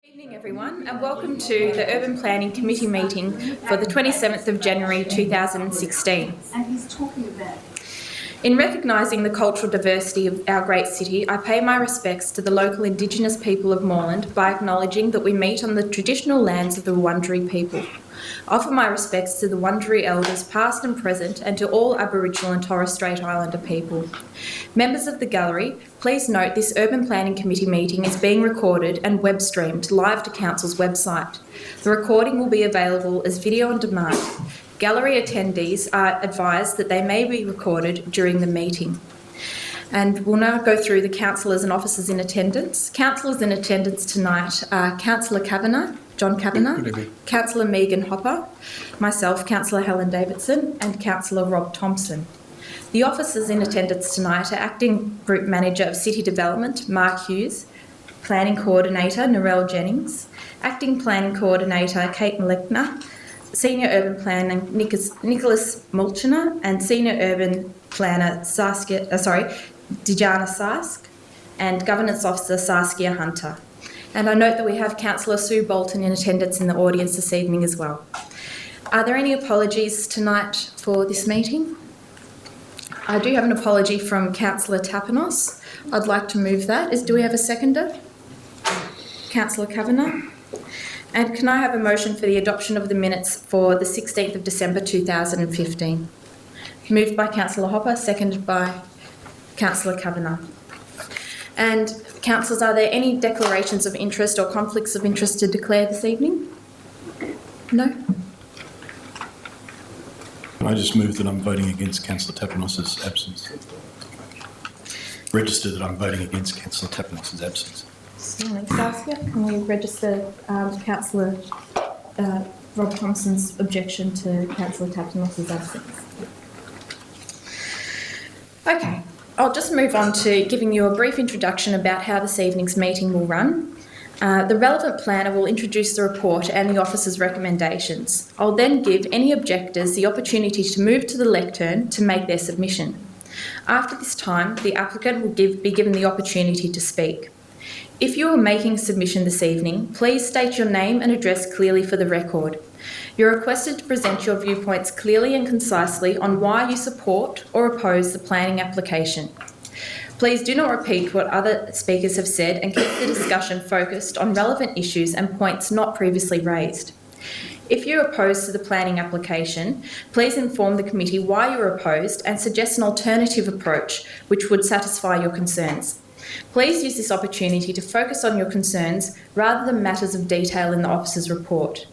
Good evening everyone, and welcome to the Urban Planning Committee meeting for the 27th of January 2016. In recognising the cultural diversity of our great city, I pay my respects to the local Indigenous people of Moreland by acknowledging that we meet on the traditional lands of the Wurundjeri people. I offer my respects to the Wurundjeri elders past and present and to all Aboriginal and Torres Strait Islander people. Members of the gallery, please note this Urban Planning Committee meeting is being recorded and web streamed live to Council's website. The recording will be available as video on demand. Gallery attendees are advised that they may be recorded during the meeting. And we'll now go through the councillors and officers in attendance. Councillors in attendance tonight are Councillor Kavanagh, John Kavanagh, Councillor Megan Hopper, myself, Councillor Helen Davidson, and Councillor Rob Thompson. The officers in attendance tonight are Acting Group Manager of City Development, Mark Hughes, Planning Coordinator, Narelle Jennings, Acting Planning Coordinator, Kate Malekna, Senior Urban Planner, Nicholas Mulchner, and Senior Urban Planner, Dejana Sask, and Governance Officer, Saskia Hunter. And I note that we have Councillor Sue Bolton in attendance in the audience this evening as well. Are there any apologies tonight for this meeting? I do have an apology from Councillor Tapanos. I'd like to move that. Do we have a seconder? Councillor Kavanagh. And can I have a motion for the adoption of the minutes for the 16th of December 2015? Moved by Councillor Hopper, seconded by Councillor Kavanagh. And councillors, are there any declarations of interest or conflicts of interest to declare this evening? No? I just move that I'm voting against Councillor Tapanos's absence. Register that I'm voting against Councillor Tapanos's absence. Saskia, can we register Councillor Rob Thompson's objection to Councillor Tapanos's absence? Okay, I'll just move on to giving you a brief introduction about how this evening's meeting will run. The relevant planner will introduce the report and the officer's recommendations. I'll then give any objectors the opportunity to move to the lectern to make their submission. After this time, the applicant will be given the opportunity to speak. If you are making a submission this evening, please state your name and address clearly for the record. You're requested to present your viewpoints clearly and concisely on why you support or oppose the planning application. Please do not repeat what other speakers have said and keep the discussion focused on relevant issues and points not previously raised. If you're opposed to the planning application, please inform the committee why you're opposed and suggest an alternative approach which would satisfy your concerns. Please use this opportunity to focus on your concerns rather than matters of detail in the officer's report.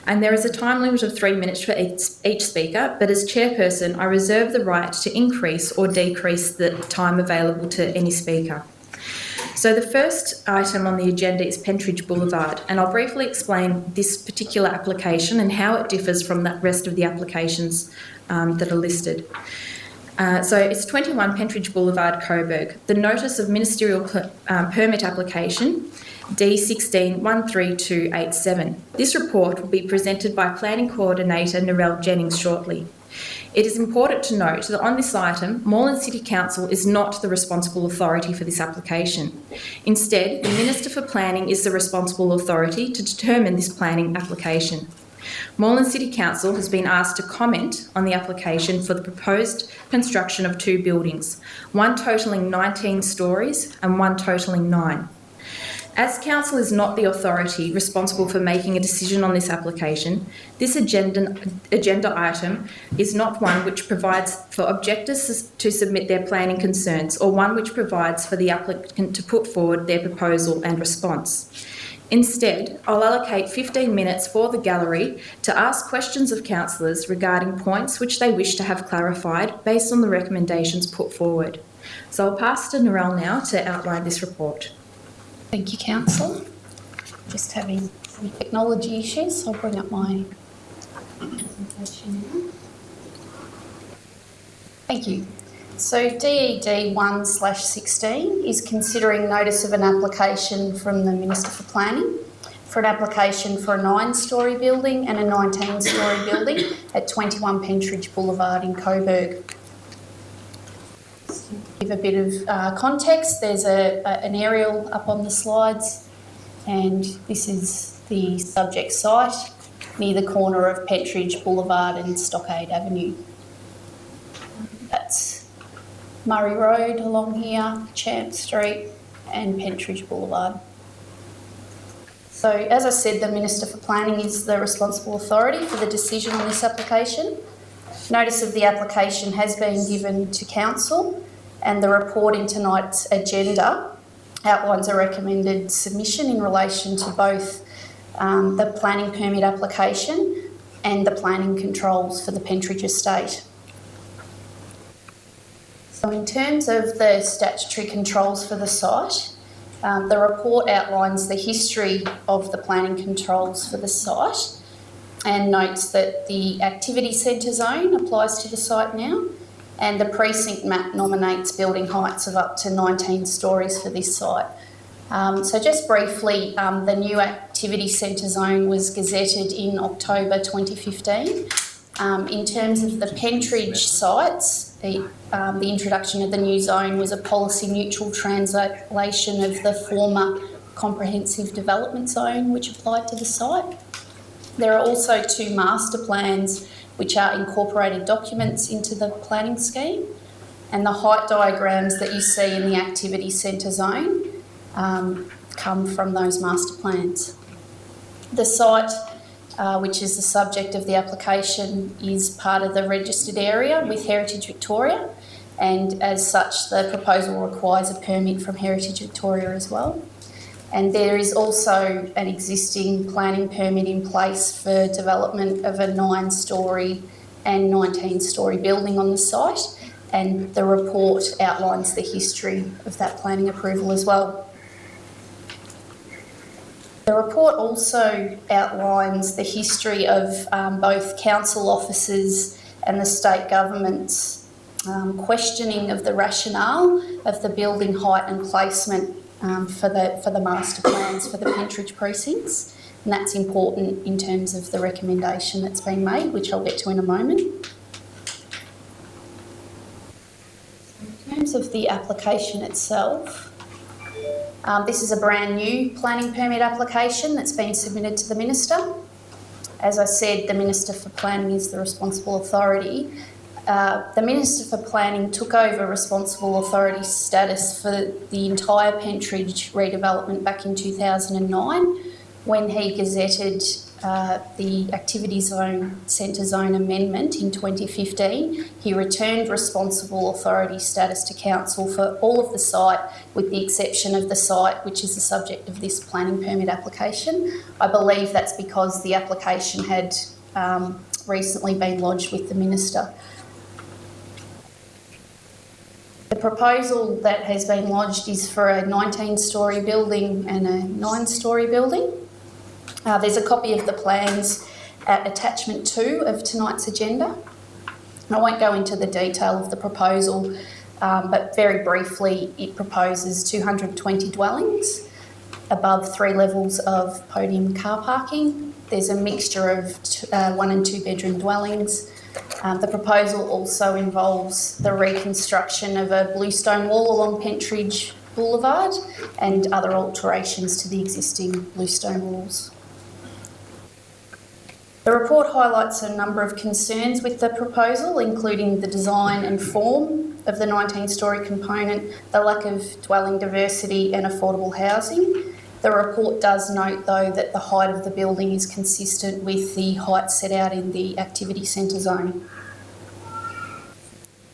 And there is a time limit of 3 minutes for each speaker, but as chairperson, I reserve the right to increase or decrease the time available to any speaker. So the first item on the agenda is Pentridge Boulevard, and I'll briefly explain this particular application and how it differs from the rest of the applications that are listed. So it's 21 Pentridge Boulevard, Coburg. The Notice of Ministerial Permit Application, D16-13287. This report will be presented by Planning Coordinator Narelle Jennings shortly. It is important to note that on this item, Moreland City Council is not the responsible authority for this application. Instead, the Minister for Planning is the responsible authority to determine this planning application. Moreland City Council has been asked to comment on the application for the proposed construction of 2 buildings, one totalling 19 stories and one totalling 9. As Council is not the authority responsible for making a decision on this application, this agenda item is not one which provides for objectors to submit their planning concerns or one which provides for the applicant to put forward their proposal and response. Instead, I'll allocate 15 minutes for the gallery to ask questions of councillors regarding points which they wish to have clarified based on the recommendations put forward. So I'll pass to Narelle now to outline this report. Thank you, Councillor. Just having some technology issues, so I'll bring up my presentation now. Thank you. So DED 1/16 is considering notice of an application from the Minister for Planning for an application for a 9-storey building and a 19-storey building at 21 Pentridge Boulevard in Coburg. Give a bit of context, there's an aerial up on the slides and this is the subject site near the corner of Pentridge Boulevard and Stockade Avenue. That's Murray Road along here, Champ Street and Pentridge Boulevard. So as I said, the Minister for Planning is the responsible authority for the decision on this application. Notice of the application has been given to Council, and the report in tonight's agenda outlines a recommended submission in relation to both the planning permit application and the planning controls for the Pentridge estate. So in terms of the statutory controls for the site, the report outlines the history of the planning controls for the site and notes that the activity centre zone applies to the site now, and the precinct map nominates building heights of up to 19 stories for this site. So just briefly, the new activity centre zone was gazetted in October 2015. In terms of the Pentridge sites, the introduction of the new zone was a policy-neutral translation of the former comprehensive development zone which applied to the site. There are also 2 master plans which are incorporated documents into the planning scheme, and the height diagrams that you see in the activity centre zone come from those master plans. The site, which is the subject of the application, is part of the registered area with Heritage Victoria, and as such the proposal requires a permit from Heritage Victoria as well. And there is also an existing planning permit in place for development of a 9-storey and 19-storey building on the site, and the report outlines the history of that planning approval as well. The report also outlines the history of both council officers and the state government's questioning of the rationale of the building height and placement for the master plans for the Pentridge precincts, and that's important in terms of the recommendation that's been made, which I'll get to in a moment. In terms of the application itself, this is a brand new planning permit application that's been submitted to the Minister. As I said, the Minister for Planning is the responsible authority. The Minister for Planning took over responsible authority status for the entire Pentridge redevelopment back in 2009 when he gazetted the activity zone centre zone amendment in 2015. He returned responsible authority status to Council for all of the site with the exception of the site which is the subject of this planning permit application. I believe that's because the application had recently been lodged with the Minister. The proposal that has been lodged is for a 19-storey building and a 9-storey building. There's a copy of the plans at attachment 2 of tonight's agenda. I won't go into the detail of the proposal, but very briefly it proposes 220 dwellings above 3 levels of podium car parking. There's a mixture of 1 and 2 bedroom dwellings. The proposal also involves the reconstruction of a bluestone wall along Pentridge Boulevard and other alterations to the existing bluestone walls. The report highlights a number of concerns with the proposal, including the design and form of the 19-storey component, the lack of dwelling diversity and affordable housing. The report does note, though, that the height of the building is consistent with the height set out in the activity centre zone.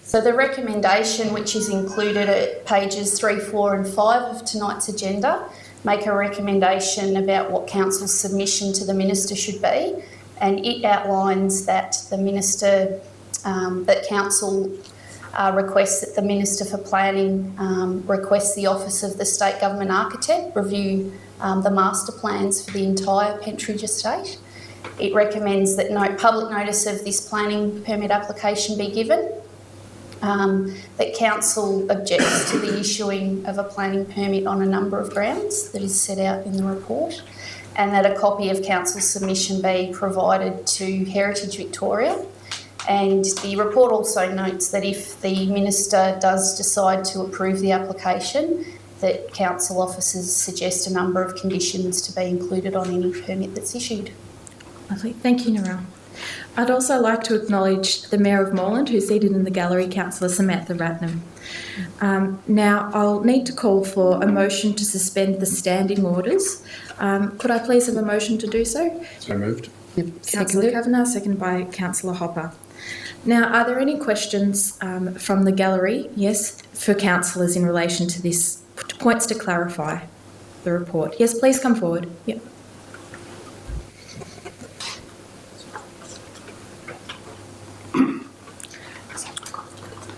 So the recommendation, which is included at pages 3, 4 and 5 of tonight's agenda, make a recommendation about what Council's submission to the Minister should be, and it outlines that the Minister, that Council requests that the Minister for Planning requests the Office of the State Government Architect review the master plans for the entire Pentridge estate. It recommends that no public notice of this planning permit application be given, that Council objects to the issuing of a planning permit on a number of grounds that is set out in the report, and that a copy of Council's submission be provided to Heritage Victoria. And the report also notes that if the Minister does decide to approve the application, that council officers suggest a number of conditions to be included on any permit that's issued. Lovely. Thank you, Narelle. I'd also like to acknowledge the Mayor of Moreland, who's seated in the gallery, Councillor Samantha Ratnam. Now, I'll need to call for a motion to suspend the standing orders. Could I please have a motion to do so? So moved. Councillor Kavanagh, seconded by Councillor Hopper. Now, are there any questions from the gallery? Yes, for councillors in relation to this, points to clarify the report. Yes, please come forward. Yep.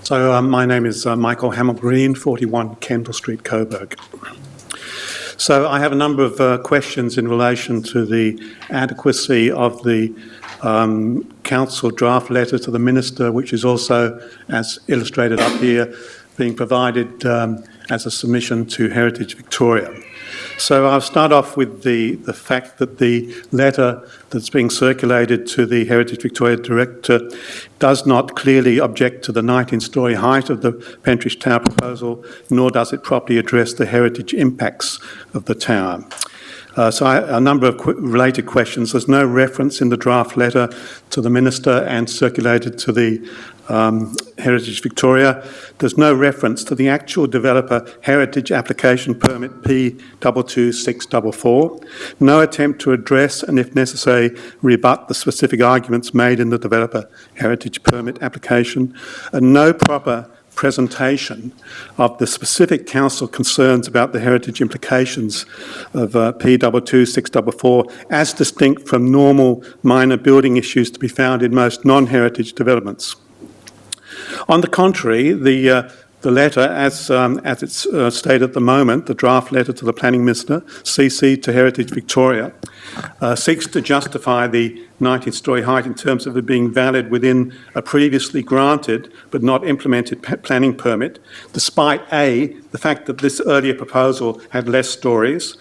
So my name is Michael Hamill-Green, 41 Kendall Street, Coburg. So I have a number of questions in relation to the adequacy of the council draft letter to the Minister, which is also, as illustrated up here, being provided as a submission to Heritage Victoria. So I'll start off with the fact that the letter that's being circulated to the Heritage Victoria Director does not clearly object to the 19-storey height of the Pentridge Tower proposal, nor does it properly address the heritage impacts of the tower. A number of related questions. There's no reference in the draft letter to the Minister and circulated to the Heritage Victoria. There's no reference to the actual developer heritage application permit P22644. No attempt to address and, if necessary, rebut the specific arguments made in the developer heritage permit application, and no proper presentation of the specific council concerns about the heritage implications of P22644 as distinct from normal minor building issues to be found in most non-heritage developments. On the contrary, the letter, as it's stated at the moment, the draft letter to the Planning Minister, CC to Heritage Victoria, seeks to justify the 19-storey height in terms of it being valid within a previously granted but not implemented planning permit, despite A, the fact that this earlier proposal had less stories,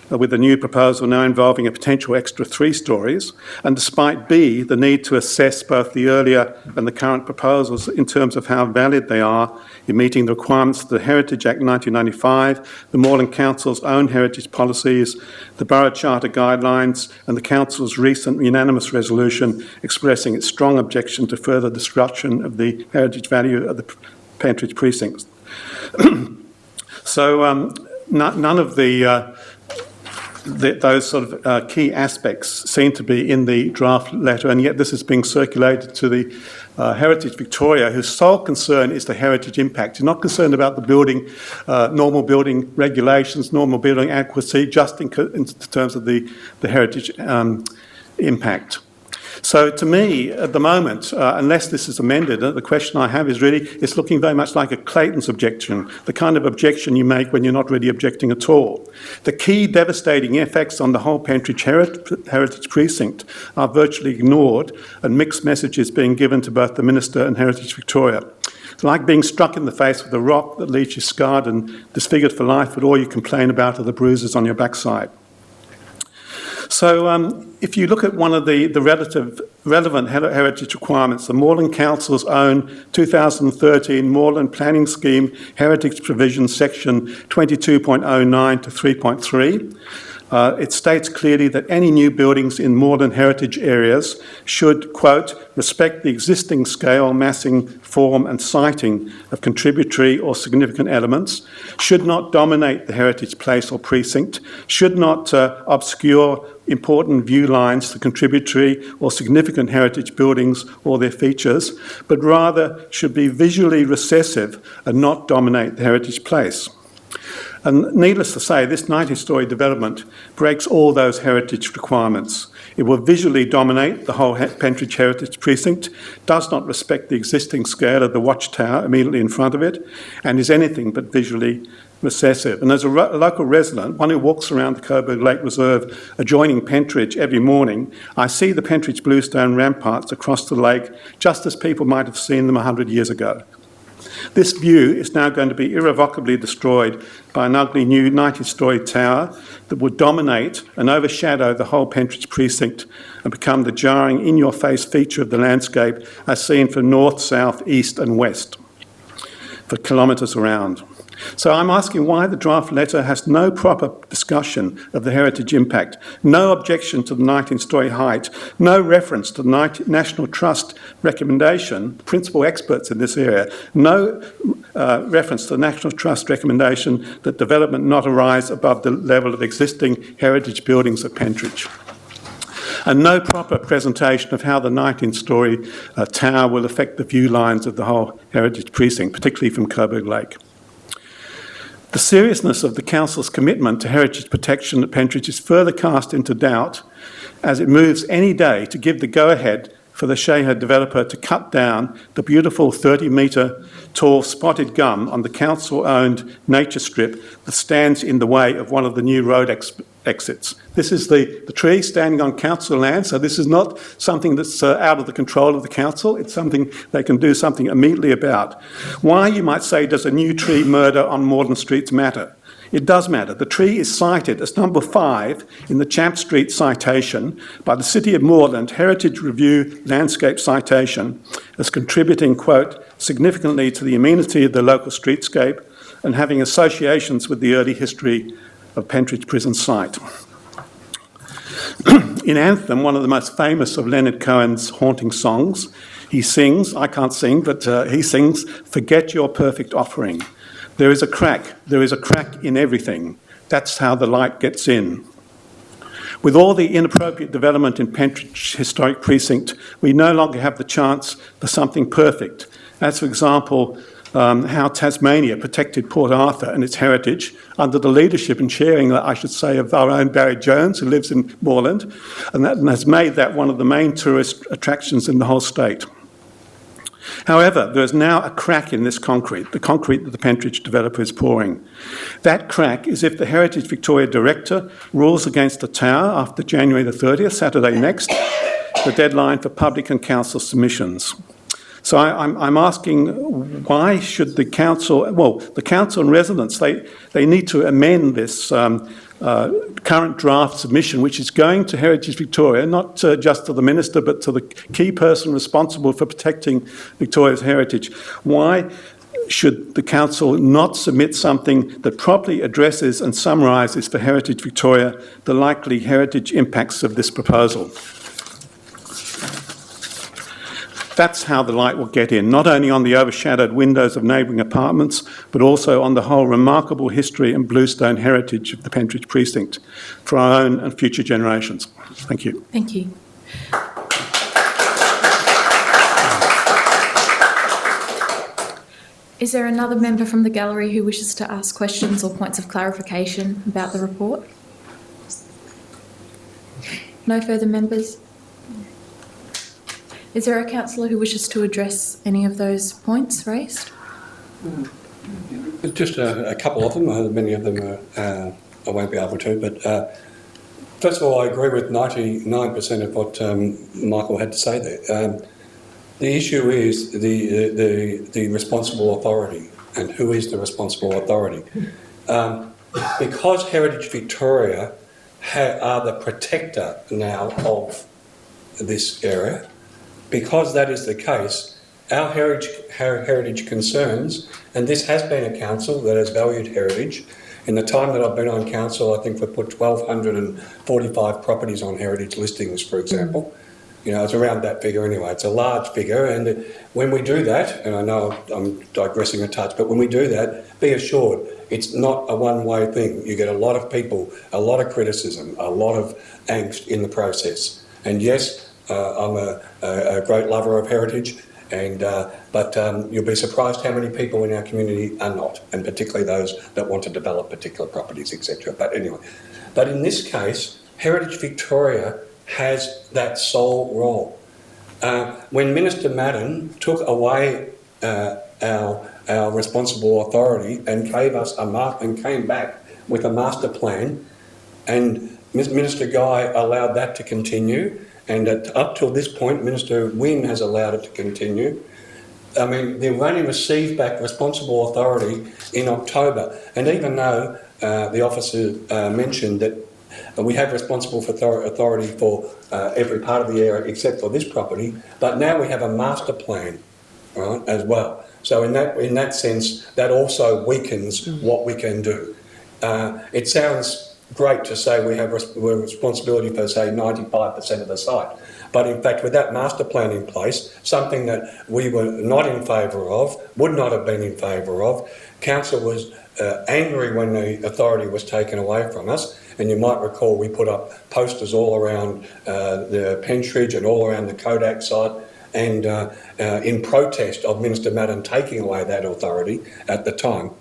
with the new proposal now involving a potential extra 3 stories, and despite B, the need to assess both the earlier and the current proposals in terms of how valid they are in meeting the requirements of the Heritage Act 1995, the Moreland Council's own heritage policies, the Borough Charter guidelines, and the Council's recent unanimous resolution expressing its strong objection to further destruction of the heritage value of the Pentridge precincts. None of those sort of key aspects seem to be in the draft letter, and yet this is being circulated to the Heritage Victoria, whose sole concern is the heritage impact. You're not concerned about the building, normal building regulations, normal building adequacy, just in terms of the heritage impact. So to me, at the moment, unless this is amended, the question I have is really, it's looking very much like a Clayton's objection, the kind of objection you make when you're not really objecting at all. The key devastating effects on the whole Pentridge Heritage Precinct are virtually ignored, and mixed messages being given to both the Minister and Heritage Victoria. It's like being struck in the face with a rock that leaves you scarred and disfigured for life, but all you complain about are the bruises on your backside. So if you look at one of the relevant heritage requirements, the Moreland Council's own 2013 Moreland Planning Scheme Heritage Provision Section 22.09 to 3.3, it states clearly that any new buildings in Moreland heritage areas should, quote, respect the existing scale, massing, form and siting of contributory or significant elements, should not dominate the heritage place or precinct, should not obscure important view lines to contributory or significant heritage buildings or their features, but rather should be visually recessive and not dominate the heritage place. And needless to say, this 90-storey development breaks all those heritage requirements. It will visually dominate the whole Pentridge Heritage Precinct, does not respect the existing scale of the watchtower immediately in front of it, and is anything but visually recessive. And as a local resident, one who walks around the Coburg Lake Reserve adjoining Pentridge every morning, I see the Pentridge bluestone ramparts across the lake just as people might have seen them 100 years ago. This view is now going to be irrevocably destroyed by an ugly new 90-storey tower that would dominate and overshadow the whole Pentridge precinct and become the jarring, in-your-face feature of the landscape as seen from north, south, east and west for kilometres around. So I'm asking why the draft letter has no proper discussion of the heritage impact, no objection to the 19-storey height, no reference to the National Trust recommendation, principal experts in this area, no reference to the National Trust recommendation that development not arise above the level of existing heritage buildings at Pentridge, and no proper presentation of how the 19-storey tower will affect the view lines of the whole heritage precinct, particularly from Coburg Lake. The seriousness of the Council's commitment to heritage protection at Pentridge is further cast into doubt as it moves any day to give the go-ahead for the Shaher developer to cut down the beautiful 30-metre tall spotted gum on the council-owned nature strip that stands in the way of one of the new road exits. This is the tree standing on council land, so this is not something that's out of the control of the council. It's something they can do something immediately about. Why, you might say, does a new tree murder on Moreland Streets matter? It does matter. The tree is cited as number 5 in the Champ Street citation by the City of Moreland Heritage Review Landscape Citation as contributing, quote, significantly to the amenity of the local streetscape and having associations with the early history of Pentridge Prison site. In Anthem, one of the most famous of Leonard Cohen's haunting songs, he sings, I can't sing, but he sings, "Forget your perfect offering. There is a crack in everything. That's how the light gets in." With all the inappropriate development in Pentridge Historic Precinct, we no longer have the chance for something perfect. As, for example, how Tasmania protected Port Arthur and its heritage under the leadership and sharing, I should say, of our own Barry Jones, who lives in Moreland, and that has made that one of the main tourist attractions in the whole state. However, there is now a crack in this concrete, the concrete that the Pentridge developer is pouring. That crack is if the Heritage Victoria Director rules against the tower after January the 30th, Saturday next, the deadline for public and council submissions. So I'm asking, why should the council, well, the council and residents, they need to amend this current draft submission, which is going to Heritage Victoria, not just to the Minister, but to the key person responsible for protecting Victoria's heritage. Why should the council not submit something that properly addresses and summarises for Heritage Victoria the likely heritage impacts of this proposal? That's how the light will get in, not only on the overshadowed windows of neighbouring apartments, but also on the whole remarkable history and bluestone heritage of the Pentridge Precinct for our own and future generations. Thank you. Thank you. Is there another member from the gallery who wishes to ask questions or points of clarification about the report? No further members? Is there a councillor who wishes to address any of those points raised? Just a couple of them. Many of them I won't be able to. But first of all, I agree with 99% of what Michael had to say there. The issue is the responsible authority, and who is the responsible authority. Because Heritage Victoria are the protector now of this area, because that is the case, our heritage concerns, and this has been a council that has valued heritage. In the time that I've been on council, I think we've put 1,245 properties on heritage listings, for example. You know, it's around that figure anyway. It's a large figure, and when we do that, and I know I'm digressing a touch, but when we do that, be assured, it's not a one-way thing. You get a lot of people, a lot of criticism, a lot of angst in the process. And yes, I'm a great lover of heritage, but you'll be surprised how many people in our community are not, and particularly those that want to develop particular properties, etc. But anyway, but in this case, Heritage Victoria has that sole role. When Minister Madden took away our responsible authority and gave us and came back with a master plan, and Minister Guy allowed that to continue. And up till this point, Minister Wynne has allowed it to continue. I mean, they've only received back responsible authority in October. And even though the officer mentioned that we have responsible authority for every part of the area except for this property, but now we have a master plan, right, as well. So in that sense, that also weakens what we can do. It sounds great to say we're responsibility for, say, 95% of the site. But in fact, with that master plan in place, something that we were not in favour of, would not have been in favour of, council was angry when the authority was taken away from us. And you might recall we put up posters all around the Pentridge and all around the Kodak site, and in protest of Minister Madden taking away that authority at the time.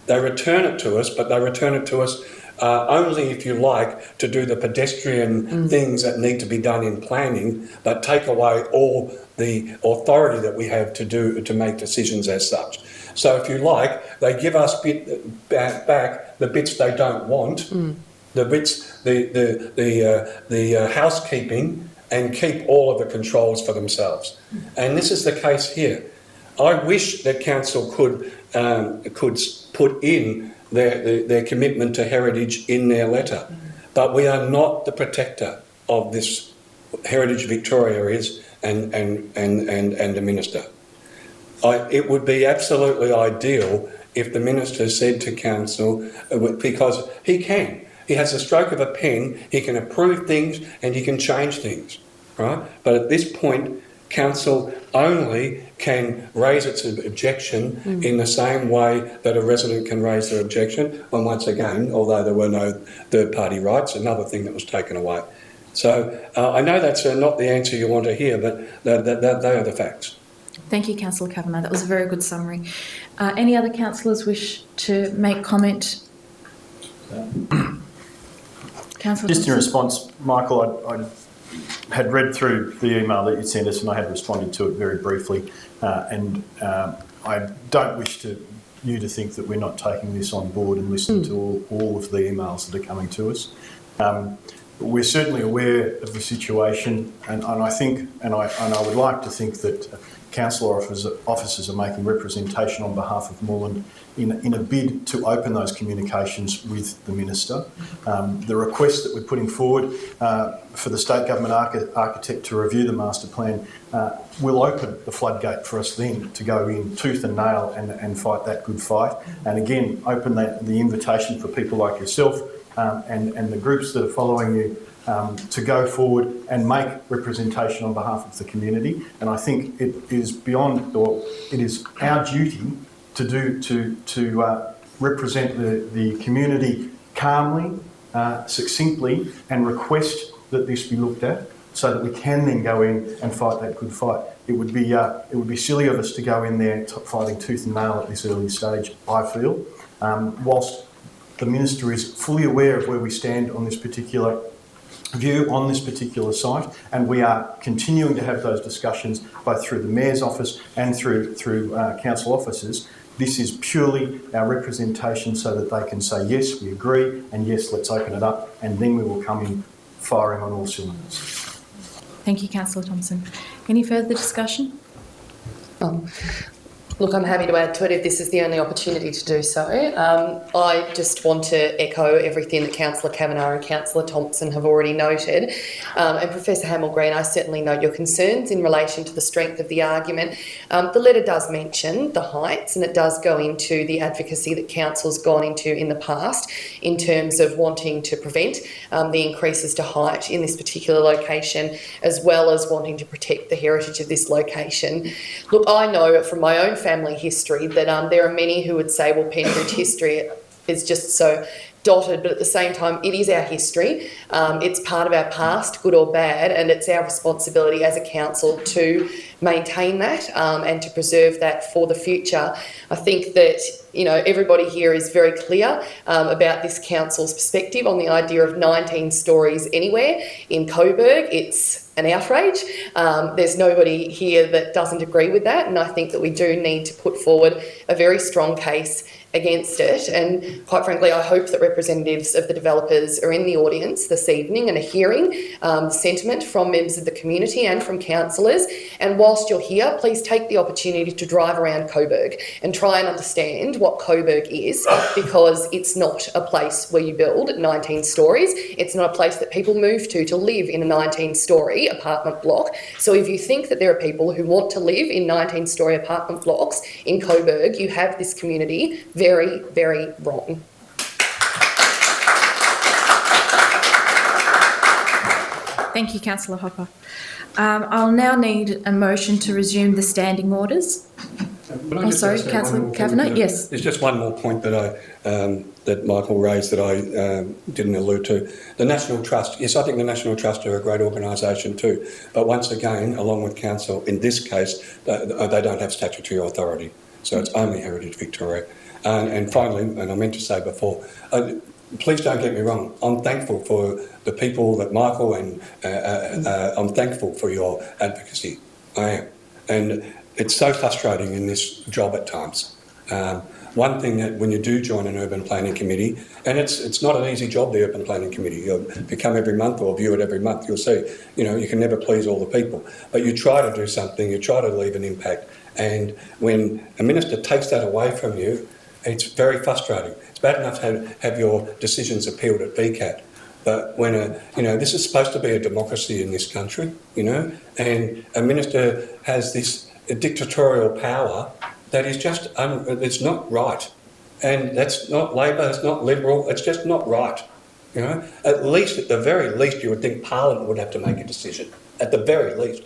They return it to us, but they return it to us only, if you like, to do the pedestrian things that need to be done in planning, but take away all the authority that we have to make decisions as such. So, if you like, they give us back the bits they don't want, the bits, the housekeeping, and keep all of the controls for themselves. And this is the case here. I wish that council could put in their commitment to heritage in their letter, but we are not the protector of this. Heritage Victoria is, and the minister. It would be absolutely ideal if the minister said to council, because he has a stroke of a pen, he can approve things and he can change things, right? But at this point, council only can raise its objection in the same way that a resident can raise their objection. And once again, although there were no third-party rights, another thing that was taken away. So I know that's not the answer you want to hear, but they are the facts. Thank you, Councillor Kavanagh. That was a very good summary. Any other councillors wish to make comment? Councillor Just in response, Michael, I had read through the email that you sent us and I had responded to it very briefly, and I don't wish you to think that we're not taking this on board and listening to all of the emails that are coming to us. We're certainly aware of the situation, and I think, and I would like to think that council officers are making representation on behalf of Moreland in a bid to open those communications with the minister. The request that we're putting forward for the state government architect to review the master plan will open the floodgate for us then to go in tooth and nail and fight that good fight, and again open the invitation for people like yourself and the groups that are following you to go forward and make representation on behalf of the community. And I think it is it is our duty to represent the community calmly, succinctly, and request that this be looked at, so that we can then go in and fight that good fight. It would be silly of us to go in there fighting tooth and nail at this early stage, I feel. Whilst the minister is fully aware of where we stand on this particular view on this particular site, and we are continuing to have those discussions both through the Mayor's office and through council officers. This is purely our representation so that they can say, yes, we agree, and yes, let's open it up, and then we will come in firing on all cylinders. Thank you, Councillor Thompson. Any further discussion? Look, I'm happy to add to it if this is the only opportunity to do so. I just want to echo everything that Councillor Kavanagh and Councillor Thompson have already noted. And Professor Hamill-Green, I certainly note your concerns in relation to the strength of the argument. The letter does mention the heights, and it does go into the advocacy that Council's gone into in the past in terms of wanting to prevent the increases to height in this particular location, as well as wanting to protect the heritage of this location. Look, I know from my own family history that there are many who would say, well, Pentridge history is just so dotted, but at the same time, it is our history. It's part of our past, good or bad, and it's our responsibility as a council to maintain that and to preserve that for the future. I think that, you know, everybody here is very clear about this council's perspective on the idea of 19 stories anywhere. In Coburg, it's an outrage. There's nobody here that doesn't agree with that, and I think that we do need to put forward a very strong case against it. And quite frankly, I hope that representatives of the developers are in the audience this evening and are hearing the sentiment from members of the community and from councillors. And while whilst you're here, please take the opportunity to drive around Coburg and try and understand what Coburg is, because it's not a place where you build 19 stories. It's not a place that people move to live in a 19-storey apartment block. So if you think that there are people who want to live in 19-storey apartment blocks in Coburg, you have this community very, very wrong. Thank you, Councillor Hopper. I'll now need a motion to resume the standing orders. Sorry, Councillor Kavanagh, yes. There's just one more point that Michael raised that I didn't allude to. The National Trust, yes, I think the National Trust are a great organisation too, but once again, along with Council, in this case, they don't have statutory authority, so it's only Heritage Victoria. And finally, and I meant to say before, please don't get me wrong, I'm thankful for the people that Michael and I'm thankful for your advocacy. I am. And it's so frustrating in this job at times. One thing that when you do join an urban planning committee, and it's not an easy job, the urban planning committee. If you come every month or view it every month, you'll see, you can never please all the people. But you try to do something, you try to leave an impact. And when a minister takes that away from you, it's very frustrating. It's bad enough to have your decisions appealed at VCAT, but when this is supposed to be a democracy in this country, and a minister has this dictatorial power that is just it's not right, and that's not Labor, it's not Liberal, it's just not right. At the very least, you would think Parliament would have to make a decision, at the very least.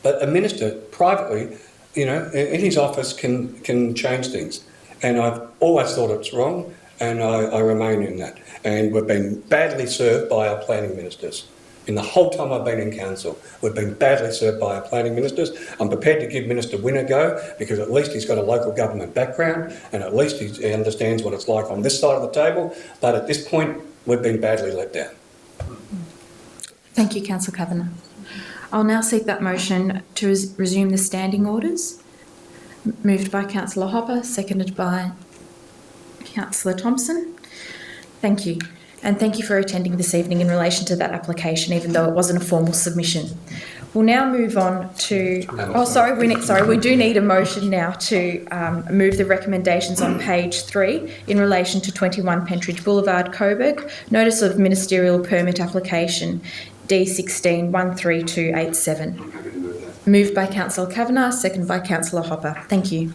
But a minister privately, in his office can change things. And I've always thought it's wrong, and I remain in that. And we've been badly served by our planning ministers. In the whole time I've been in council, we've been badly served by our planning ministers. I'm prepared to give Minister Wynne a go, because at least he's got a local government background, and at least he understands what it's like on this side of the table. But at this point, we've been badly let down. Thank you, Councillor Kavanagh. I'll now seek that motion to resume the standing orders. Moved by Councillor Hopper, seconded by Councillor Thompson. Thank you. And thank you for attending this evening in relation to that application, even though it wasn't a formal submission. We'll now move on to... we do need a motion now to move the recommendations on page 3 in relation to 21 Pentridge Boulevard, Coburg, notice of ministerial permit application D16 13287. Moved by Councillor Kavanagh, seconded by Councillor Hopper. Thank you.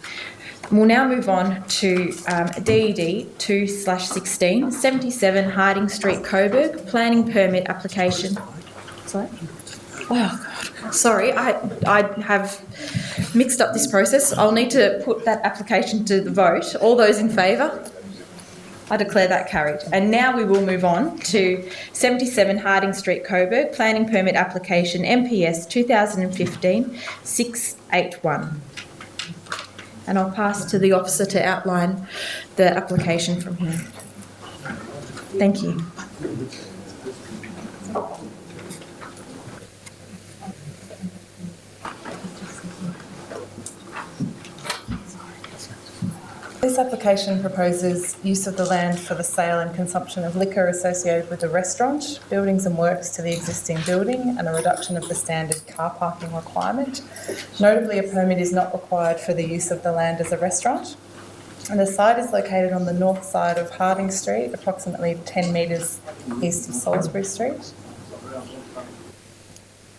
We'll now move on to DED 2/16, 77 Harding Street, Coburg, planning permit application. Sorry? Oh, God. Sorry, I have mixed up this process. I'll need to put that application to the vote. All those in favour? I declare that carried. And now we will move on to 77 Harding Street, Coburg, planning permit application MPS 2015-681. And I'll pass to the officer to outline the application from here. Thank you. This application proposes use of the land for the sale and consumption of liquor associated with a restaurant, buildings and works to the existing building, and a reduction of the standard car parking requirement. Notably, a permit is not required for the use of the land as a restaurant. And the site is located on the north side of Harding Street, approximately 10 metres east of Salisbury Street.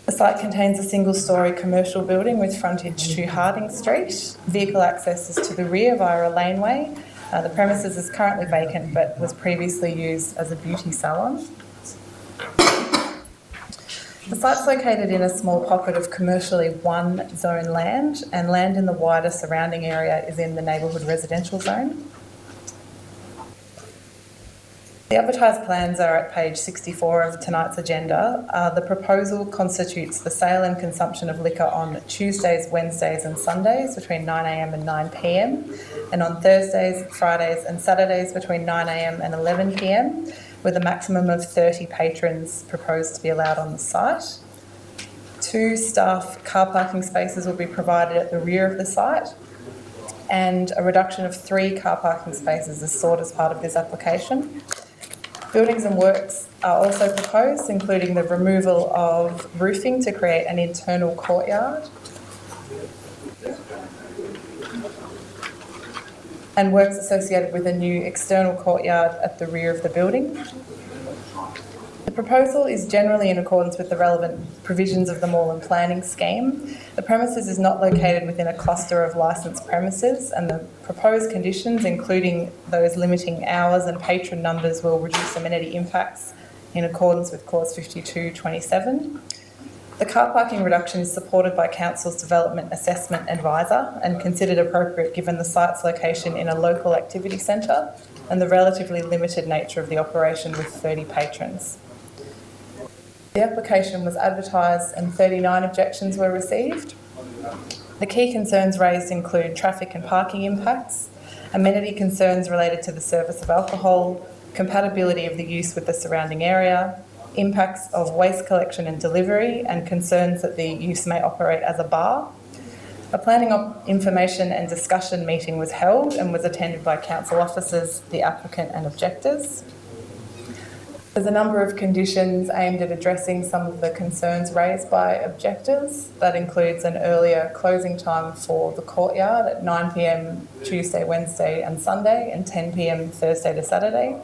The site contains a single-storey commercial building with frontage to Harding Street. Vehicle access is to the rear via a laneway. The premises is currently vacant but was previously used as a beauty salon. The site's located in a small pocket of commercially one-zone land, and land in the wider surrounding area is in the neighbourhood residential zone. The advertised plans are at page 64 of tonight's agenda. The proposal constitutes the sale and consumption of liquor on Tuesdays, Wednesdays and Sundays between 9am and 9pm, and on Thursdays, Fridays and Saturdays between 9am and 11pm, with a maximum of 30 patrons proposed to be allowed on the site. 2 staff car parking spaces will be provided at the rear of the site, and a reduction of 3 car parking spaces is sought as part of this application. Buildings and works are also proposed, including the removal of roofing to create an internal courtyard. and works associated with a new external courtyard at the rear of the building. The proposal is generally in accordance with the relevant provisions of the Moreland planning scheme. The premises is not located within a cluster of licensed premises, and the proposed conditions, including those limiting hours and patron numbers, will reduce amenity impacts in accordance with clause 52.27. The car parking reduction is supported by Council's Development Assessment Advisor and considered appropriate given the site's location in a local activity centre and the relatively limited nature of the operation with 30 patrons. The application was advertised and 39 objections were received. The key concerns raised include traffic and parking impacts, amenity concerns related to the service of alcohol, compatibility of the use with the surrounding area, impacts of waste collection and delivery, and concerns that the use may operate as a bar. A planning information and discussion meeting was held and was attended by council officers, the applicant and objectors. There's a number of conditions aimed at addressing some of the concerns raised by objectors. That includes an earlier closing time for the courtyard at 9 p.m. Tuesday, Wednesday and Sunday, and 10 p.m. Thursday to Saturday.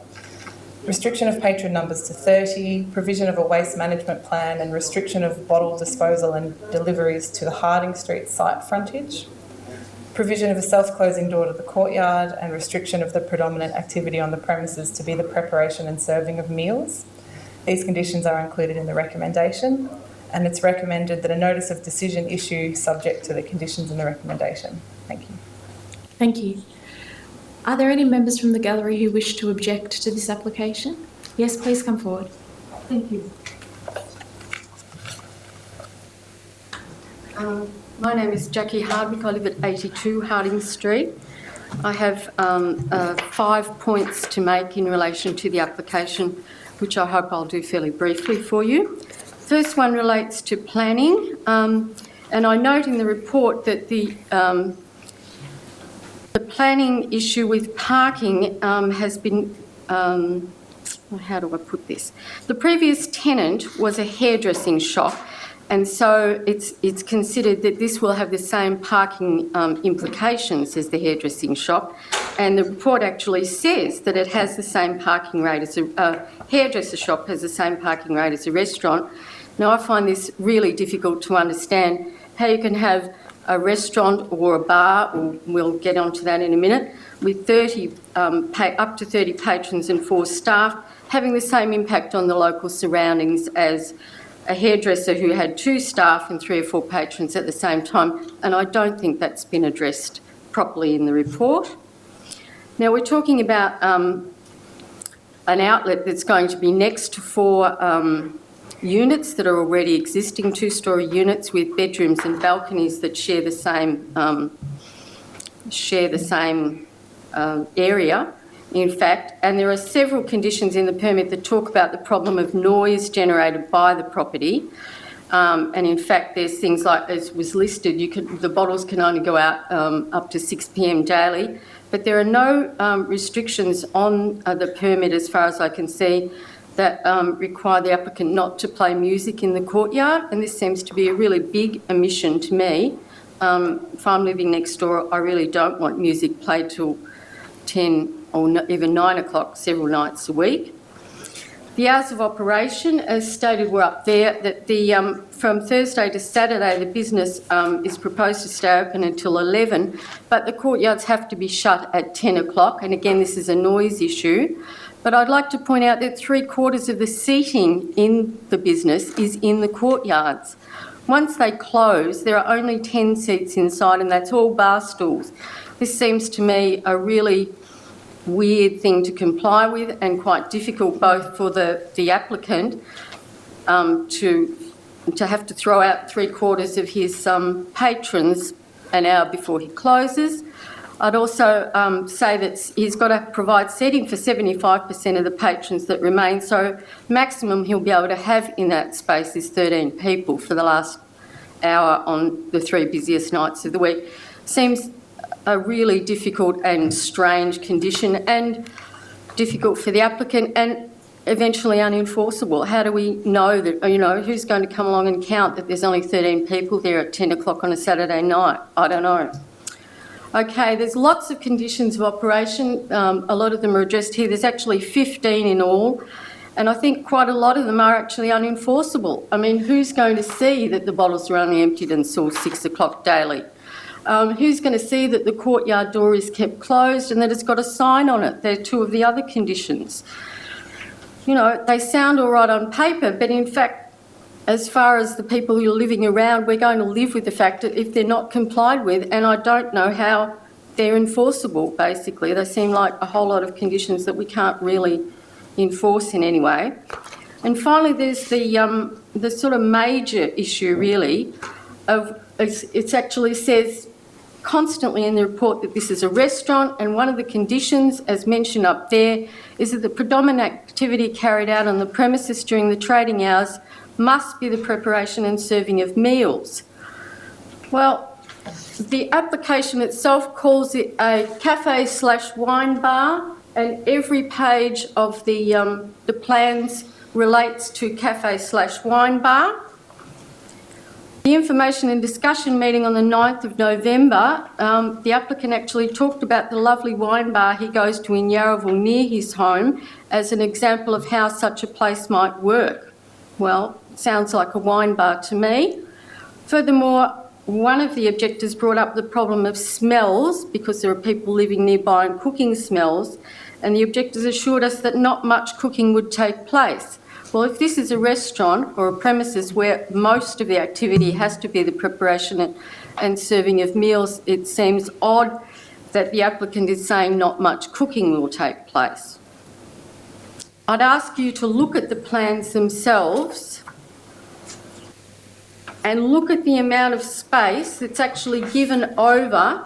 Restriction of patron numbers to 30, provision of a waste management plan, and restriction of bottle disposal and deliveries to the Harding Street site frontage. Provision of a self-closing door to the courtyard, and restriction of the predominant activity on the premises to be the preparation and serving of meals. These conditions are included in the recommendation, and it's recommended that a notice of decision issue subject to the conditions in the recommendation. Thank you. Thank you. Are there any members from the gallery who wish to object to this application? Yes, please come forward. Thank you. My name is Jackie Hardwick. I live at 82 Harding Street. I have 5 points to make in relation to the application, which I hope I'll do fairly briefly for you. First one relates to planning, and I note in the report that the planning issue with parking has been, how do I put this? The previous tenant was a hairdressing shop, and so it's considered that this will have the same parking implications as the hairdressing shop, and the report actually says that it has the same parking rate as a hairdresser shop has the same parking rate as a restaurant. Now, I find this really difficult to understand, how you can have a restaurant or a bar, or we'll get onto that in a minute, with 30 up to 30 patrons and 4 staff, having the same impact on the local surroundings as a hairdresser who had 2 staff and 3 or 4 patrons at the same time, and I don't think that's been addressed properly in the report. Now, we're talking about an outlet that's going to be next to 4 units that are already existing, 2-storey units with bedrooms and balconies that share the same area, in fact, and there are several conditions in the permit that talk about the problem of noise generated by the property, and in fact there's things like, as was listed, the bottles can only go out up to 6 p.m. daily, but there are no restrictions on the permit, as far as I can see, that require the applicant not to play music in the courtyard, and this seems to be a really big omission to me. If I'm living next door, I really don't want music played till 10 or even 9 o'clock several nights a week. The hours of operation, as stated, were up there, that from Thursday to Saturday the business is proposed to stay open until 11, but the courtyards have to be shut at 10 o'clock, and again this is a noise issue. But I'd like to point out that 3/4 of the seating in the business is in the courtyards. Once they close, there are only 10 seats inside, and that's all bar stools. This seems to me a really weird thing to comply with, and quite difficult both for the applicant to have to throw out 3/4 of his patrons an hour before he closes. I'd also say that he's got to provide seating for 75% of the patrons that remain, so maximum he'll be able to have in that space is 13 people for the last hour on the 3 busiest nights of the week. Seems a really difficult and strange condition, and difficult for the applicant, and eventually unenforceable? How do we know that, who's going to come along and count that there's only 13 people there at 10 o'clock on a Saturday night? I don't know. Okay, there's lots of conditions of operation. A lot of them are addressed here. There's actually 15 in all. And I think quite a lot of them are actually unenforceable. I mean, who's going to see that the bottles are only emptied until 6 o'clock daily? Who's going to see that the courtyard door is kept closed and that it's got a sign on it? They're two of the other conditions. They sound all right on paper, but in fact, as far as the people who are living around, we're going to live with the fact that if they're not complied with, and I don't know how they're enforceable, basically. They seem like a whole lot of conditions that we can't really enforce in any way. And finally, there's the sort of major issue, really, of it actually says constantly in the report that this is a restaurant, and one of the conditions, as mentioned up there, is that the predominant activity carried out on the premises during the trading hours must be the preparation and serving of meals. Well, the application itself calls it a cafe/wine bar, and every page of the plans relates to cafe/wine bar. The information and discussion meeting on the 9th of November, the applicant actually talked about the lovely wine bar he goes to in Yarraville near his home as an example of how such a place might work. Well, sounds like a wine bar to me. Furthermore, one of the objectors brought up the problem of smells because there are people living nearby and cooking smells, and the objectors assured us that not much cooking would take place. Well, if this is a restaurant or a premises where most of the activity has to be the preparation and serving of meals, it seems odd that the applicant is saying not much cooking will take place. I'd ask you to look at the plans themselves and look at the amount of space that's actually given over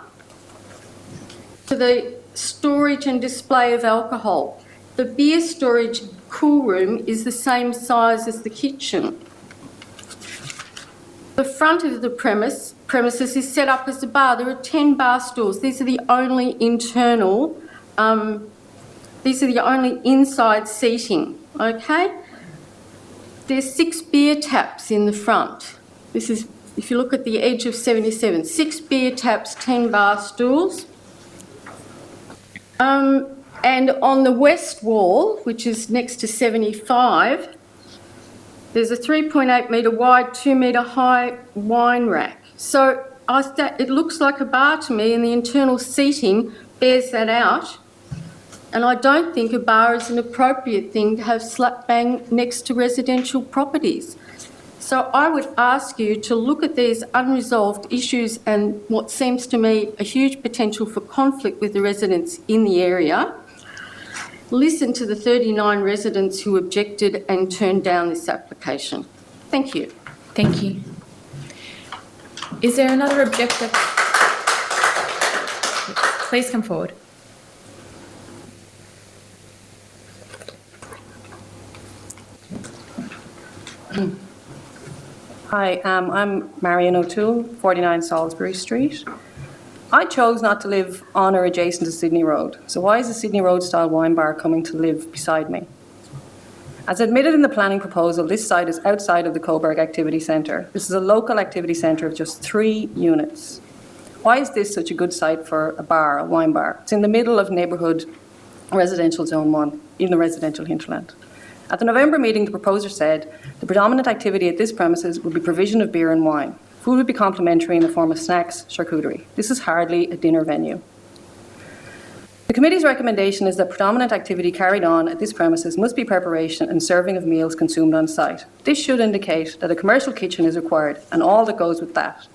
to the storage and display of alcohol. The beer storage cool room is the same size as the kitchen. The front of the premises is set up as a bar. There are 10 bar stools. These are the only inside seating, okay? There's 6 beer taps in the front. This is, if you look at the edge of 77, 6 beer taps, 10 bar stools. And on the west wall, which is next to 75, there's a 3.8 metre wide, 2 metre high wine rack. So it looks like a bar to me, and the internal seating bears that out. And I don't think a bar is an appropriate thing to have slap bang next to residential properties. So I would ask you to look at these unresolved issues and what seems to me a huge potential for conflict with the residents in the area. Listen to the 39 residents who objected and turned down this application. Thank you. Thank you. Is there another objector? Please come forward. Hi, I'm Marion O'Toole, 49 Salisbury Street. I chose not to live on or adjacent to Sydney Road, so why is a Sydney Road style wine bar coming to live beside me? As admitted in the planning proposal, this site is outside of the Coburg Activity Centre. This is a local activity centre of just 3 units. Why is this such a good site for a bar, a wine bar? It's in the middle of neighbourhood residential zone 1, in the residential hinterland. At the November meeting, the proposer said the predominant activity at this premises would be provision of beer and wine. Food would be complimentary in the form of snacks, charcuterie. This is hardly a dinner venue. The committee's recommendation is that predominant activity carried on at this premises must be preparation and serving of meals consumed on site. This should indicate that a commercial kitchen is required and all that goes with that.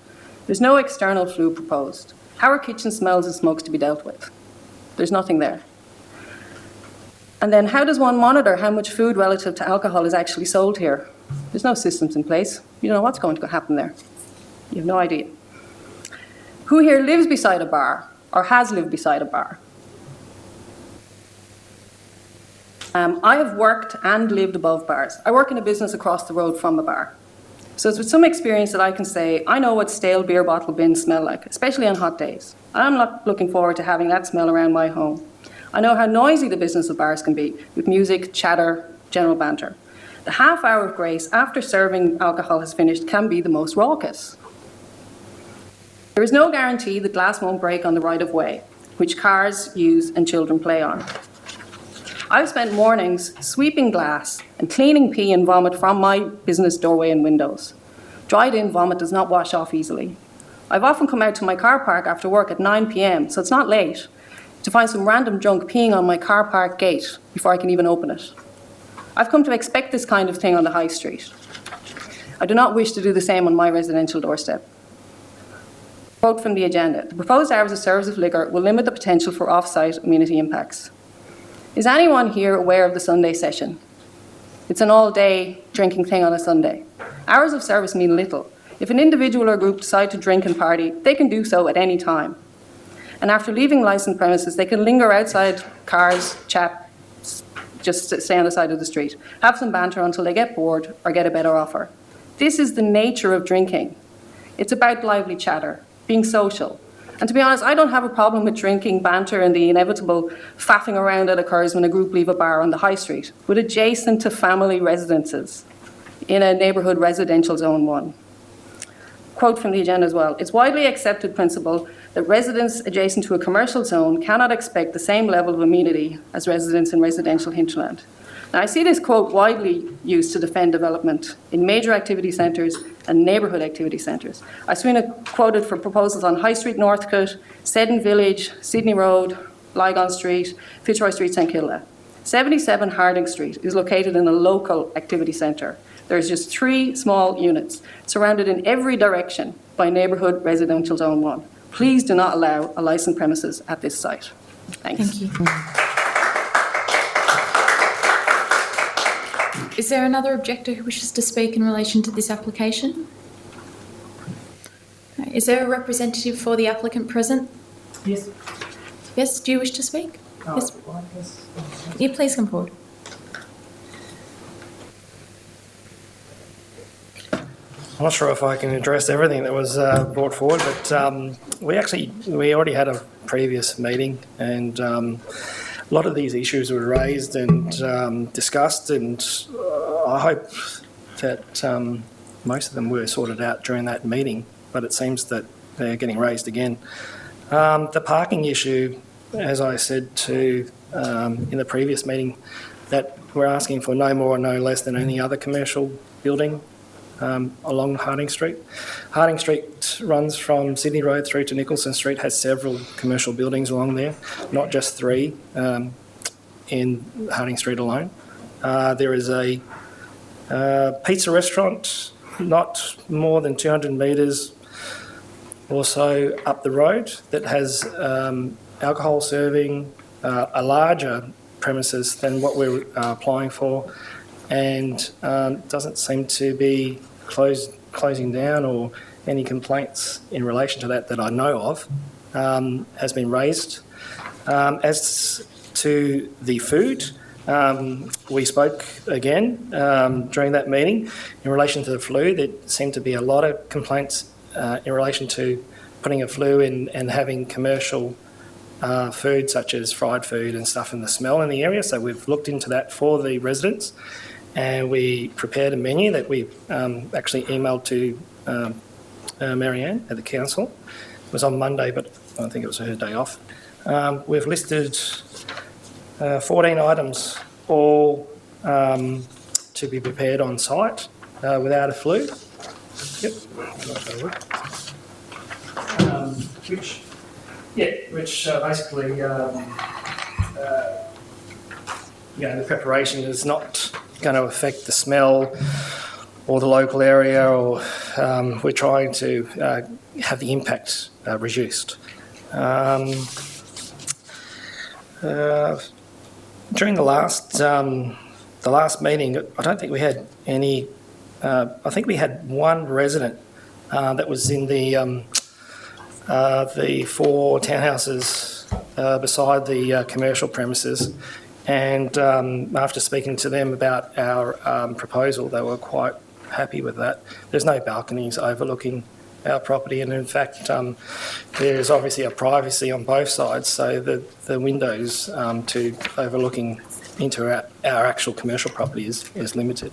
There's no external flue proposed. How are kitchen smells and smokes to be dealt with? There's nothing there. And then how does one monitor how much food relative to alcohol is actually sold here? There's no systems in place. You don't know what's going to happen there. You have no idea. Who here lives beside a bar or has lived beside a bar? I have worked and lived above bars. I work in a business across the road from a bar. So it's with some experience that I can say, I know what stale beer bottle bins smell like, especially on hot days. I'm not looking forward to having that smell around my home. I know how noisy the business of bars can be, with music, chatter, general banter. The half hour of grace after serving alcohol has finished can be the most raucous. There is no guarantee the glass won't break on the right of way, which cars use and children play on. I've spent mornings sweeping glass and cleaning pee and vomit from my business doorway and windows. Dried-in vomit does not wash off easily. I've often come out to my car park after work at 9 p.m, so it's not late, to find some random drunk peeing on my car park gate before I can even open it. I've come to expect this kind of thing on the high street. I do not wish to do the same on my residential doorstep. Quote from the agenda: the proposed hours of service of liquor will limit the potential for off-site amenity impacts. Is anyone here aware of the Sunday session? It's an all-day drinking thing on a Sunday. Hours of service mean little. If an individual or group decide to drink and party, they can do so at any time. And after leaving licensed premises, they can linger outside cars, chat, just stay on the side of the street, have some banter until they get bored or get a better offer. This is the nature of drinking. It's about lively chatter, being social. And to be honest, I don't have a problem with drinking, banter, and the inevitable faffing around that occurs when a group leave a bar on the high street, but adjacent to family residences in a neighbourhood residential zone 1. Quote from the agenda as well: it's widely accepted principle that residents adjacent to a commercial zone cannot expect the same level of amenity as residents in residential hinterland. Now, I see this quote widely used to defend development in major activity centres and neighbourhood activity centres. I've seen it quoted for proposals on High Street, Northcote, Seddon Village, Sydney Road, Lygon Street, Fitzroy Street, St Kilda. 77 Harding Street is located in a local activity centre. There's just 3 small units, surrounded in every direction by neighbourhood residential zone 1. Please do not allow a licensed premises at this site. Thanks. Thank you. Is there another objector who wishes to speak in relation to this application? Is there a representative for the applicant present? Yes. Yes, do you wish to speak? Yes. Yeah, please come forward. I'm not sure if I can address everything that was brought forward, but we already had a previous meeting, and a lot of these issues were raised and discussed, and I hope that most of them were sorted out during that meeting, but it seems that they're getting raised again. The parking issue, as I said to in the previous meeting, that we're asking for no more or no less than any other commercial building along Harding Street. Harding Street runs from Sydney Road through to Nicholson Street, has several commercial buildings along there, not just 3 in Harding Street alone. There is a pizza restaurant not more than 200 metres or so up the road that has alcohol serving, a larger premises than what we're applying for, and doesn't seem to be closing down, or any complaints in relation to that I know of has been raised. As to the food, we spoke again during that meeting in relation to the flue. There seemed to be a lot of complaints in relation to putting a flue in and having commercial food such as fried food and stuff, and the smell in the area. So we've looked into that for the residents, and we prepared a menu that we actually emailed to Marianne at the council. It was on Monday, but I think it was her day off. We've listed 14 items, all to be prepared on site without a flue. Yep. Which basically, the preparation is not going to affect the smell or the local area, or we're trying to have the impact reduced. During the last meeting, I don't think we had any. I think we had one resident that was in the 4 townhouses beside the commercial premises, and after speaking to them about our proposal, they were quite happy with that. There's no balconies overlooking our property, and in fact there's obviously a privacy on both sides, so the windows to overlooking into our actual commercial property is limited.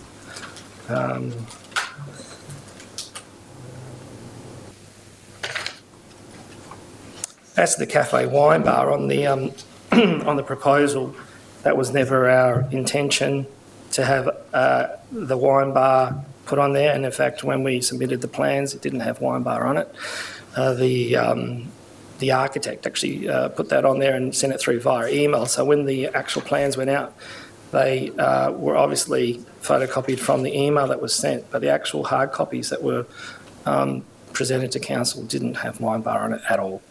As to the cafe wine bar on the on the proposal, that was never our intention to have the wine bar put on there. And in fact, when we submitted the plans, it didn't have wine bar on it. The architect actually put that on there and sent it through via email. So when the actual plans went out, they were obviously photocopied from the email that was sent, but the actual hard copies that were presented to council didn't have wine bar on it at all.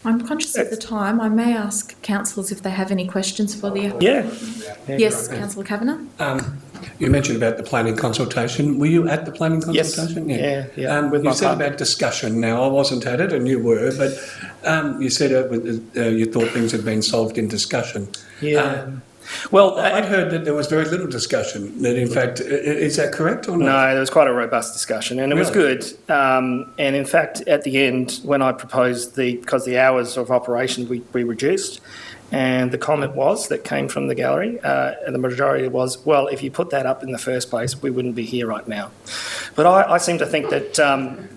I'm conscious of the time. I may ask councillors if they have any questions for the... Yeah. Yes, Councillor Kavanagh. You mentioned about the planning consultation. Were you at the planning consultation? Yes. Yeah. You said about discussion. Now, I wasn't at it and you were, but you said you thought things had been solved in discussion. Yeah. Well, I'd heard that there was very little discussion, that in fact, is that correct or not? No, there was quite a robust discussion and it was good. And in fact, at the end, when I proposed because the hours of operation we reduced, and the comment that came from the gallery, and the majority was, well, if you put that up in the first place, we wouldn't be here right now. But I seem to think that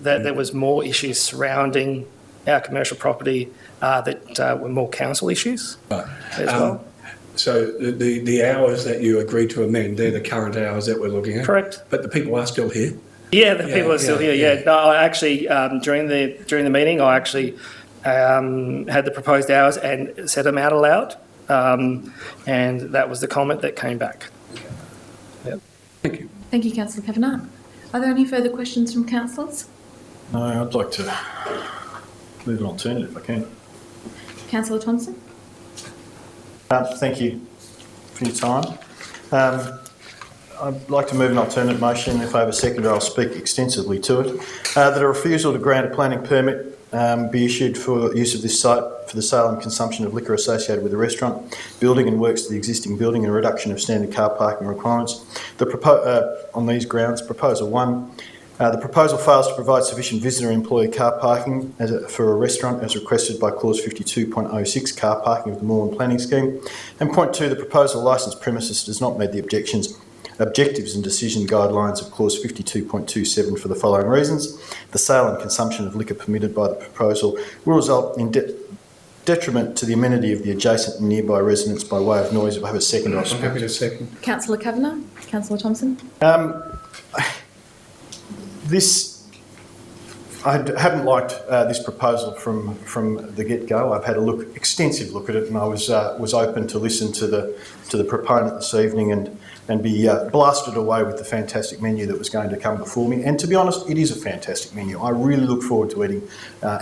there was more issues surrounding our commercial property that were more council issues as well. So the hours that you agreed to amend, they're the current hours that we're looking at? Correct. But the people are still here? Yeah, the people are still here, yeah. No, I actually, during the meeting, I actually had the proposed hours and said them out aloud, and that was the comment that came back. Yep. Thank you. Thank you, Councillor Kavanagh. Are there any further questions from councillors? No, I'd like to move an alternative if I can. Councillor Thompson? Thank you for your time. I'd like to move an alternate motion. If I have a seconder, I'll speak extensively to it. That a refusal to grant a planning permit be issued for use of this site for the sale and consumption of liquor associated with the restaurant, building and works to the existing building and a reduction of standard car parking requirements. On these grounds, Proposal 1, the proposal fails to provide sufficient visitor and employee car parking for a restaurant as requested by Clause 52.06 car parking of the Moreland Planning Scheme. And point 2, the proposal licensed premises does not meet the objectives and decision guidelines of Clause 52.27 for the following reasons. The sale and consumption of liquor permitted by the proposal will result in detriment to the amenity of the adjacent and nearby residents by way of noise. If I have a second, I'm happy to second. Councillor Kavanagh? Councillor Thompson? I haven't liked this proposal from the get-go. I've had extensive look at it, and I was open to listen to the proponent this evening and be blasted away with the fantastic menu that was going to come before me. And to be honest, it is a fantastic menu. I really look forward to eating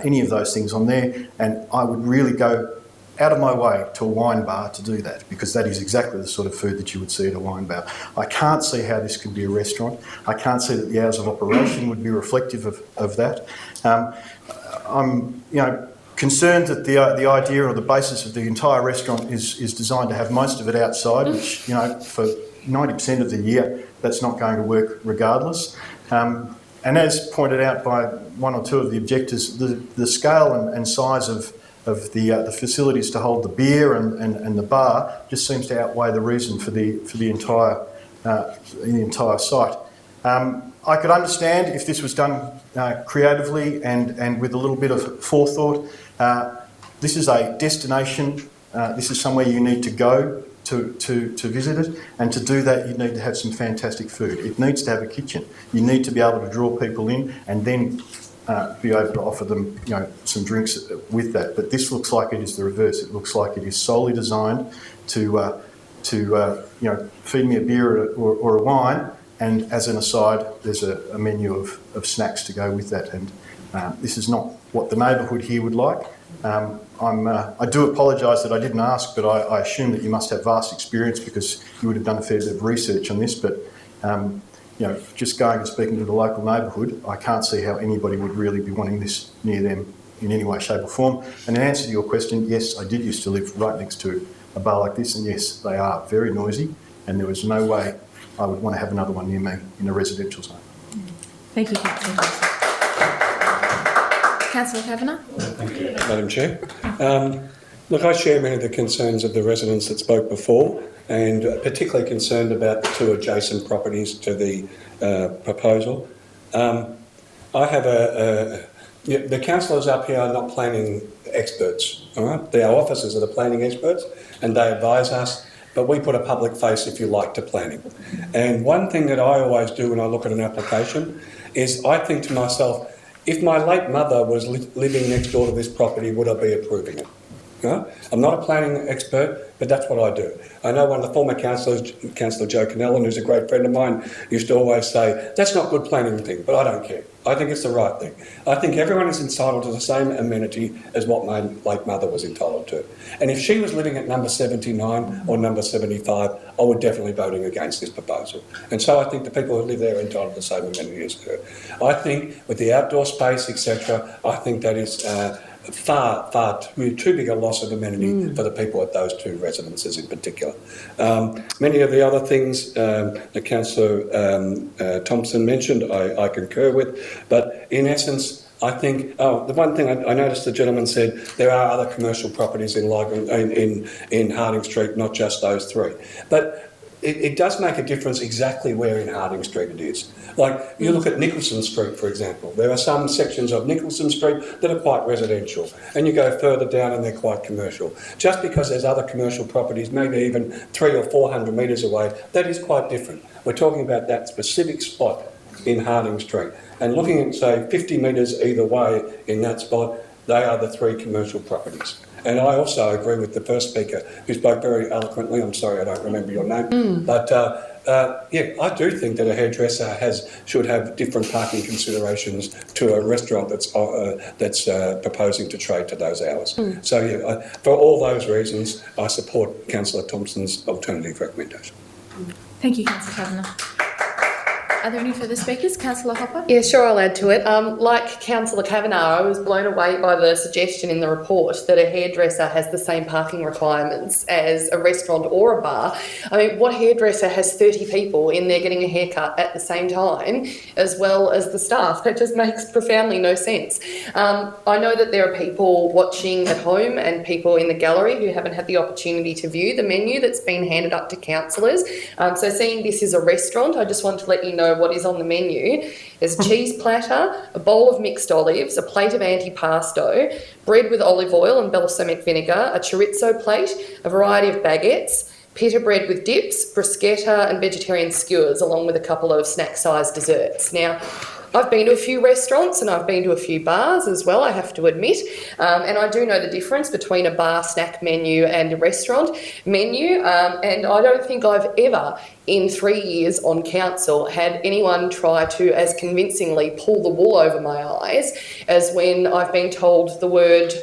any of those things on there, and I would really go out of my way to a wine bar to do that, because that is exactly the sort of food that you would see at a wine bar. I can't see how this could be a restaurant. I can't see that the hours of operation would be reflective of that. I'm concerned that the idea or the basis of the entire restaurant is designed to have most of it outside, which, for 90% of the year, that's not going to work regardless. And as pointed out by one or two of the objectors, the scale and size of the facilities to hold the beer and the bar just seems to outweigh the reason for the entire site. I could understand if this was done creatively and with a little bit of forethought. This is a destination. This is somewhere you need to go to visit it, and to do that you need to have some fantastic food. It needs to have a kitchen. You need to be able to draw people in and then be able to offer them, some drinks with that. But this looks like it is the reverse. It looks like it is solely designed to feed me a beer or a wine, and as an aside, there's a menu of snacks to go with that. And this is not what the neighbourhood here would like. I do apologise that I didn't ask, but I assume that you must have vast experience because you would have done a fair bit of research on this. But just going and speaking to the local neighbourhood, I can't see how anybody would really be wanting this near them in any way, shape or form. And in answer to your question, yes, I did used to live right next to a bar like this, and yes, they are very noisy, and there was no way I would want to have another one near me in a residential zone. Thank you, Councillor Thompson. Councillor Kavanagh. Thank you, Madam Chair. Look, I share many of the concerns of the residents that spoke before, and particularly concerned about the two adjacent properties to the proposal. I have the councillors up here are not planning experts, all right? They are officers of the planning experts, and they advise us, but we put a public face, if you like, to planning. And one thing that I always do when I look at an application is I think to myself, if my late mother was living next door to this property, would I be approving it? I'm not a planning expert, but that's what I do. I know one of the former councillors, Councillor Joe Cannellan, who's a great friend of mine, used to always say, that's not good planning thing, but I don't care. I think it's the right thing. I think everyone is entitled to the same amenity as what my late mother was entitled to. And if she was living at number 79 or number 75, I would definitely be voting against this proposal. And so I think the people who live there are entitled to the same amenity as her. I think with the outdoor space, etc., I think that is far too big a loss of amenity for the people at those two residences in particular. Many of the other things that Councillor Thompson mentioned, I concur with, but in essence, I think, the one thing I noticed the gentleman said, there are other commercial properties in Harding Street, not just those three. But it does make a difference exactly where in Harding Street it is. Like, you look at Nicholson Street, for example. There are some sections of Nicholson Street that are quite residential, and you go further down and they're quite commercial. Just because there's other commercial properties, maybe even 300 or 400 metres away, that is quite different. We're talking about that specific spot in Harding Street. And looking at, say, 50 metres either way in that spot, they are the three commercial properties. And I also agree with the first speaker, who spoke very eloquently. I'm sorry I don't remember your name. But, yeah, I do think that a hairdresser should have different parking considerations to a restaurant that's proposing to trade to those hours. So, yeah, for all those reasons, I support Councillor Thompson's alternative recommendation. Thank you, Councillor Kavanagh. Are there any further speakers? Councillor Hopper? Yeah, sure, I'll add to it. Like Councillor Kavanagh, I was blown away by the suggestion in the report that a hairdresser has the same parking requirements as a restaurant or a bar. I mean, what hairdresser has 30 people in there getting a haircut at the same time, as well as the staff? That just makes profoundly no sense. I know that there are people watching at home and people in the gallery who haven't had the opportunity to view the menu that's been handed up to councillors. So seeing this is a restaurant, I just want to let you know what is on the menu. There's a cheese platter, a bowl of mixed olives, a plate of antipasto, bread with olive oil and balsamic vinegar, a chorizo plate, a variety of baguettes, pita bread with dips, bruschetta and vegetarian skewers, along with a couple of snack-sized desserts. Now, I've been to a few restaurants and I've been to a few bars as well, I have to admit, and I do know the difference between a bar snack menu and a restaurant menu, and I don't think I've ever, in 3 years on council, had anyone try to as convincingly pull the wool over my eyes as when I've been told the word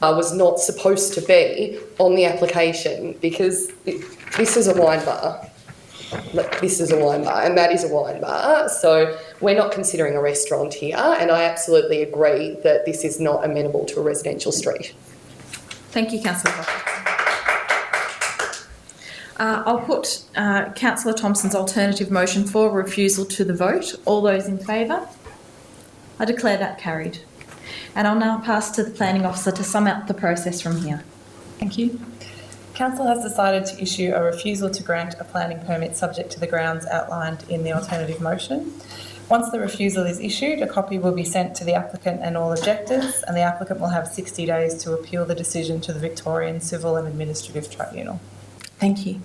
was not supposed to be on the application, because this is a wine bar. This is a wine bar and that is a wine bar, so we're not considering a restaurant here, and I absolutely agree that this is not amenable to a residential street. Thank you, Councillor Hopper. I'll put Councillor Thompson's alternative motion for refusal to the vote. All those in favour? I declare that carried. And I'll now pass to the Planning Officer to sum up the process from here. Thank you. Council has decided to issue a refusal to grant a planning permit subject to the grounds outlined in the alternative motion. Once the refusal is issued, a copy will be sent to the applicant and all objectors, and the applicant will have 60 days to appeal the decision to the Victorian Civil and Administrative Tribunal. Thank you.